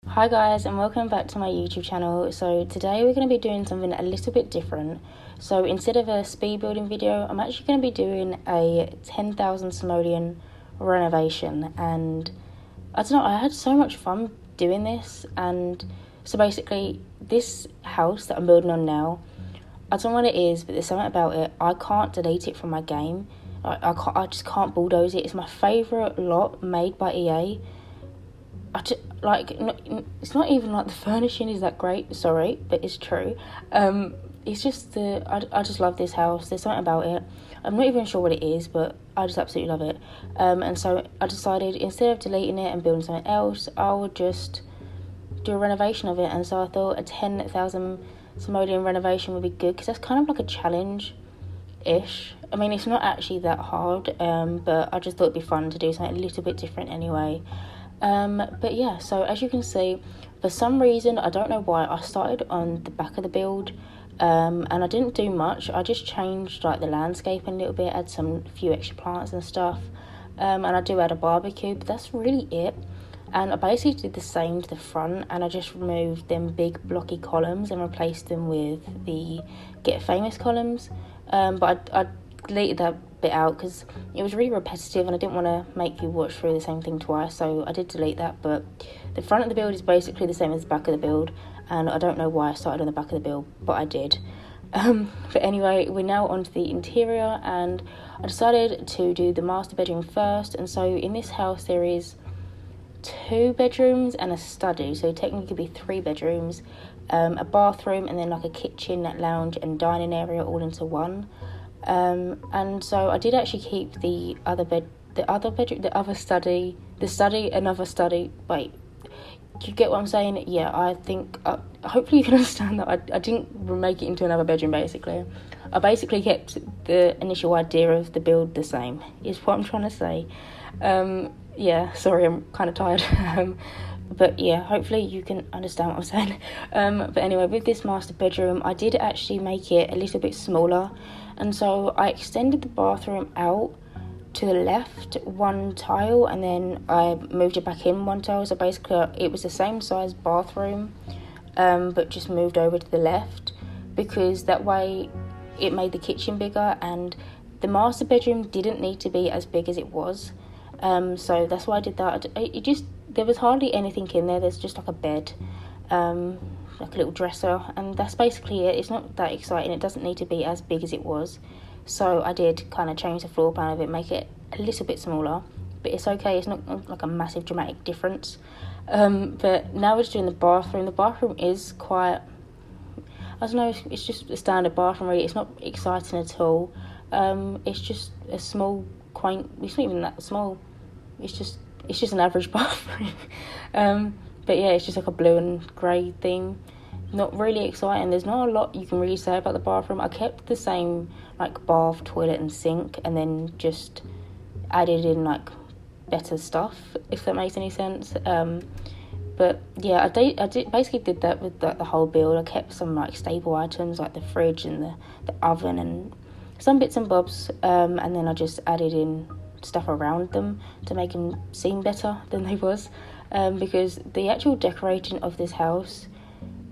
Hi guys, and welcome back to my YouTube channel. So today we're going to be doing something a little bit different. So instead of a speed building video, I'm actually going to be doing a 10,000 simoleon renovation. And I don't know, I had so much fun doing this. And so basically this house that I'm building on now, I don't know what it is, but there's something about it. I can't delete it from my game. I just can't bulldoze it. It's my favourite lot made by EA. It's not even like the furnishing is that great, sorry, but it's true. It's just I just love this house. There's something about it. I'm not even sure what it is, but I just absolutely love it. And so I decided instead of deleting it and building something else, I would just do a renovation of it. And so I thought a 10,000 simoleon renovation would be good, because that's kind of like a challenge-ish. I mean, it's not actually that hard, but I just thought it'd be fun to do something a little bit different anyway. But yeah, so as you can see, for some reason, I don't know why, I started on the back of the build, and I didn't do much. I just changed like the landscape a little bit, add some few extra plants and stuff, and I do add a barbecue, but that's really it. And I basically did the same to the front, and I just removed them big blocky columns and replaced them with the Get Famous columns, but I deleted that bit out because it was really repetitive and I didn't want to make you watch through the same thing twice, so I did delete that. But the front of the build is basically the same as the back of the build, and I don't know why I started on the back of the build, but I did. But anyway, we're now on to the interior, and I decided to do the master bedroom first. And so in this house there is 2 bedrooms and a study, so technically could be 3 bedrooms, a bathroom, and then like a kitchen, lounge and dining area all into one. And so I did actually keep the study, another study. Wait, do you get what I'm saying? Yeah, I think, hopefully you can understand that I didn't make it into another bedroom, basically. I basically kept the initial idea of the build the same, is what I'm trying to say. Yeah, sorry, I'm kind of tired. But yeah, hopefully you can understand what I'm saying. But anyway, with this master bedroom, I did actually make it a little bit smaller. And so I extended the bathroom out to the left 1 tile, and then I moved it back in 1 tile. So basically it was the same size bathroom, but just moved over to the left, because that way it made the kitchen bigger, and the master bedroom didn't need to be as big as it was. So that's why I did that. There was hardly anything in there. There's just like a bed, like a little dresser, and that's basically it. It's not that exciting. It doesn't need to be as big as it was. So I did kind of change the floor plan of it, make it a little bit smaller, but it's okay. It's not like a massive dramatic difference. But now we're just doing the bathroom. The bathroom is quite, I don't know, it's just a standard bathroom really. It's not exciting at all. It's just a small, quaint, it's not even that small. It's just an average bathroom. But yeah, it's just like a blue and grey theme. Not really exciting. There's not a lot you can really say about the bathroom. I kept the same like bath, toilet and sink, and then just added in like better stuff, if that makes any sense. But yeah, I basically did that with the whole build. I kept some like staple items like the fridge and the oven and some bits and bobs, and then I just added in stuff around them to make them seem better than they was, because the actual decorating of this house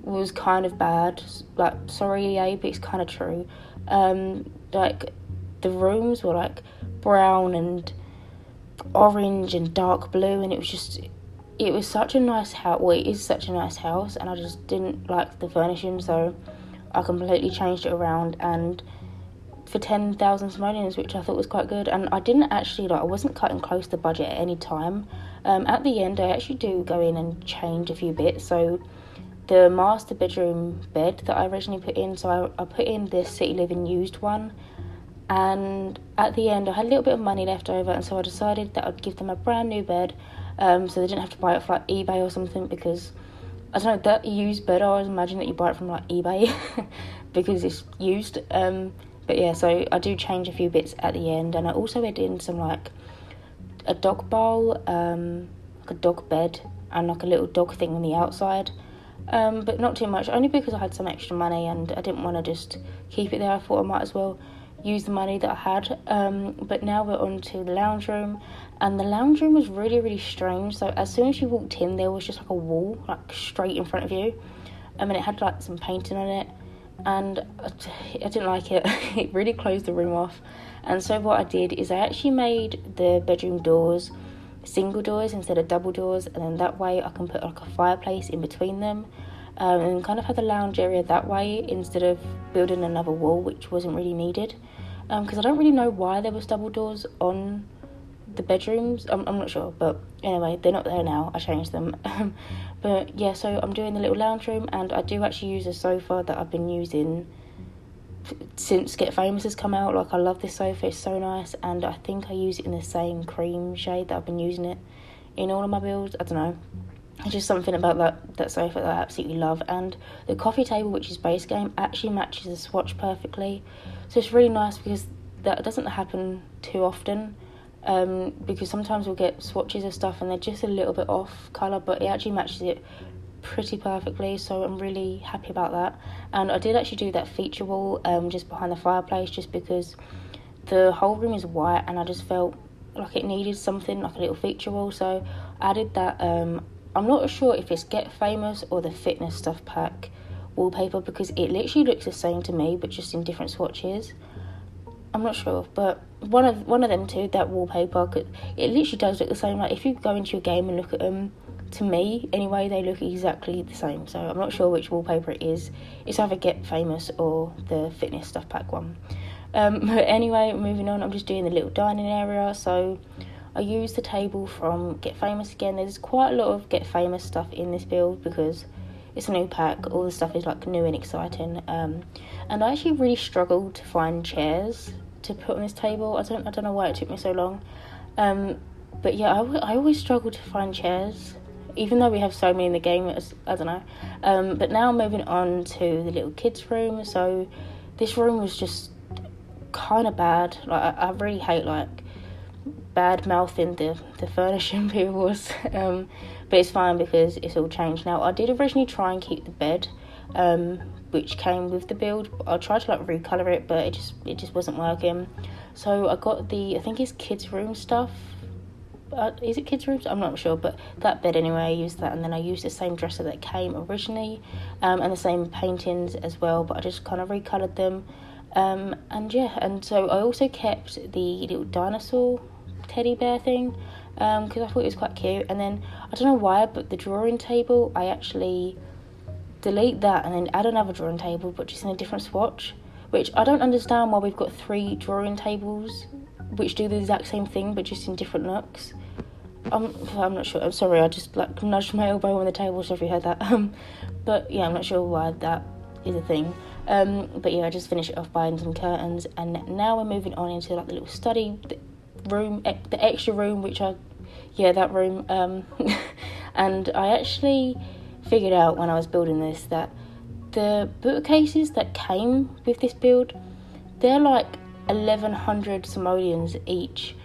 was kind of bad. Like, sorry EA, but it's kind of true. Like the rooms were like brown and orange and dark blue, and it was such a nice house. Well, it is such a nice house, and I just didn't like the furnishing, so I completely changed it around, and for 10,000 simoleons, which I thought was quite good. And I didn't actually, I wasn't cutting close to budget at any time. At the end, I actually do go in and change a few bits. So the master bedroom bed that I originally put in, so I put in this City Living used one, and at the end I had a little bit of money left over, and so I decided that I'd give them a brand new bed, so they didn't have to buy it for like eBay or something, because I don't know, that used bed, I always imagine that you buy it from like eBay because it's used. But yeah, so I do change a few bits at the end, and I also add in some like a dog bowl, like a dog bed, and like a little dog thing on the outside, but not too much, only because I had some extra money and I didn't want to just keep it there. I thought I might as well use the money that I had. But now we're on to the lounge room, and the lounge room was really, really strange. So as soon as you walked in, there was just like a wall, like straight in front of you. And it had like some painting on it, and I didn't like it. It really closed the room off. And so what I did is I actually made the bedroom doors single doors instead of double doors, and then that way I can put like a fireplace in between them, and kind of have the lounge area that way instead of building another wall, which wasn't really needed, because I don't really know why there was double doors on the bedrooms. I'm not sure, but anyway, they're not there now. I changed them. But yeah, so I'm doing the little lounge room, and I do actually use a sofa that I've been using since Get Famous has come out. Like, I love this sofa, it's so nice, and I think I use it in the same cream shade that I've been using it in all of my builds. I don't know, it's just something about that sofa that I absolutely love. And the coffee table, which is base game, actually matches the swatch perfectly, so it's really nice because that doesn't happen too often, because sometimes we'll get swatches of stuff and they're just a little bit off colour, but it actually matches it pretty perfectly, so I'm really happy about that. And I did actually do that feature wall just behind the fireplace, just because the whole room is white and I just felt like it needed something like a little feature wall, so I added that. I'm not sure if it's Get Famous or the Fitness Stuff Pack wallpaper, because it literally looks the same to me but just in different swatches. I'm not sure, but one of them two, that wallpaper, it literally does look the same. Like, if you go into your game and look at them, to me anyway, they look exactly the same. So I'm not sure which wallpaper it is. It's either Get Famous or the Fitness Stuff Pack one. But anyway, moving on, I'm just doing the little dining area. So I used the table from Get Famous again. There's quite a lot of Get Famous stuff in this build because it's a new pack. All the stuff is like new and exciting. And I actually really struggled to find chairs to put on this table. I don't know why it took me so long. But yeah, I always struggle to find chairs, even though we have so many in the game. I don't know. But now moving on to the little kids room. So this room was just kind of bad. Like, I really hate like bad mouthing the furnishing people. But it's fine because it's all changed now. I did originally try and keep the bed, which came with the build. I tried to like recolor it, but it just wasn't working. So I got I think it's kids room stuff. Is it kids rooms? I'm not sure, but that bed anyway, I used that, and then I used the same dresser that came originally, and the same paintings as well, but I just kind of recolored them. And yeah, and so I also kept the little dinosaur teddy bear thing, because I thought it was quite cute. And then I don't know why, but the drawing table, I actually delete that and then add another drawing table, but just in a different swatch, which I don't understand why we've got 3 drawing tables which do the exact same thing but just in different looks. I'm not sure. I'm sorry, I just like nudged my elbow on the table, so if you heard that. But yeah, I'm not sure why that is a thing. But yeah, I just finished it off buying some curtains, and now we're moving on into like the little study room, the extra room, that room. And I actually figured out when I was building this that the bookcases that came with this build, they're like 1,100 simoleons each.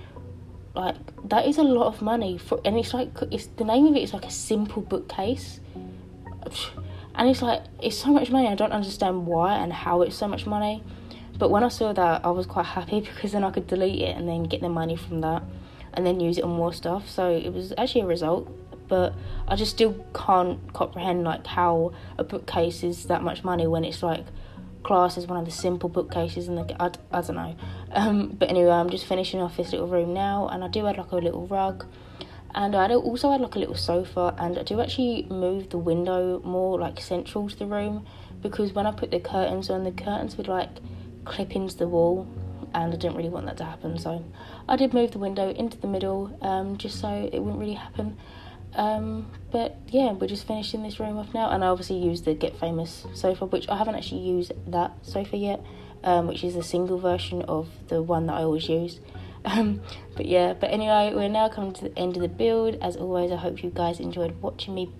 Like, that is a lot of money and it's like, it's the name of it is like a simple bookcase, and it's like, it's so much money. I don't understand why and how it's so much money, but when I saw that, I was quite happy because then I could delete it and then get the money from that and then use it on more stuff. So it was actually a result, but I just still can't comprehend like how a bookcase is that much money when it's like classed as one of the simple bookcases, and I don't know. But anyway, I'm just finishing off this little room now, and I do add like a little rug, and I also add like a little sofa, and I do actually move the window more like central to the room, because when I put the curtains on, the curtains would like clip into the wall, and I didn't really want that to happen, so I did move the window into the middle, just so it wouldn't really happen. But yeah, we're just finishing this room off now, and I obviously used the Get Famous sofa, which I haven't actually used that sofa yet, which is the single version of the one that I always use. But anyway, we're now coming to the end of the build. As always, I hope you guys enjoyed watching me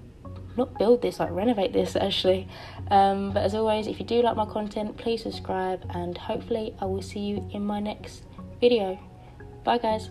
not build this, like renovate this actually. But as always, if you do like my content, please subscribe, and hopefully I will see you in my next video. Bye guys.